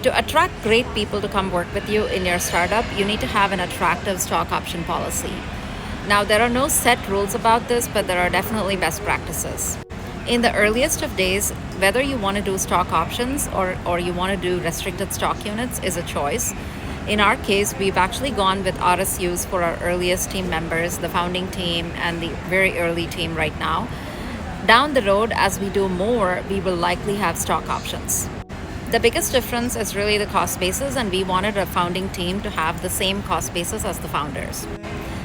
To attract great people to come work with you in your startup, you need to have an attractive stock option policy. Now, there are no set rules about this, but there are definitely best practices. In the earliest of days, whether you want to do stock options or you want to do restricted stock units is a choice. In our case, we've actually gone with RSUs for our earliest team members, the founding team, and the very early team right now. Down the road, as we do more, we will likely have stock options. The biggest difference is really the cost basis, and we wanted a founding team to have the same cost basis as the founders.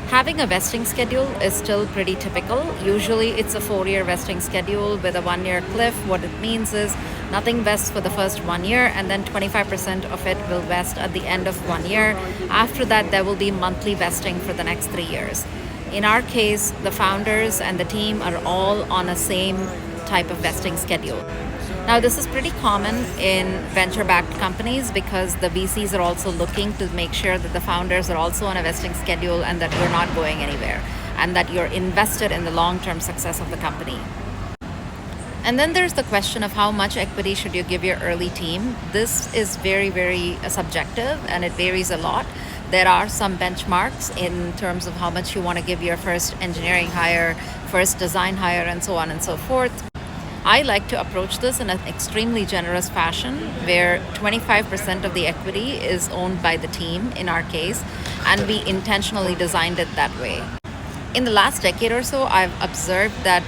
Having a vesting schedule is still pretty typical. Usually it's a 4-year vesting schedule with a 1-year cliff. What it means is nothing vests for the first 1 year, and then 25% of it will vest at the end of 1 year. After that, there will be monthly vesting for the next 3 years. In our case, the founders and the team are all on a same type of vesting schedule. Now, this is pretty common in venture-backed companies because the VCs are also looking to make sure that the founders are also on a vesting schedule and that you're not going anywhere and that you're invested in the long-term success of the company. And then there's the question of how much equity should you give your early team. This is very, very subjective and it varies a lot. There are some benchmarks in terms of how much you want to give your first engineering hire, first design hire, and so on and so forth. I like to approach this in an extremely generous fashion where 25% of the equity is owned by the team in our case, and we intentionally designed it that way. In the last decade or so, I've observed that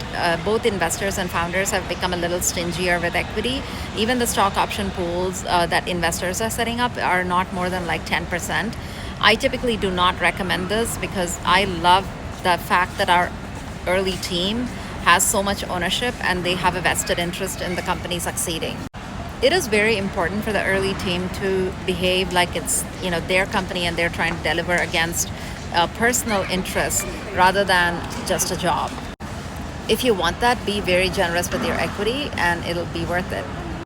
both investors and founders have become a little stingier with equity. Even the stock option pools that investors are setting up are not more than like 10%. I typically do not recommend this because I love the fact that our early team has so much ownership and they have a vested interest in the company succeeding. It is very important for the early team to behave like it's their company and they're trying to deliver against personal interests rather than just a job. If you want that, be very generous with your equity and it'll be worth it.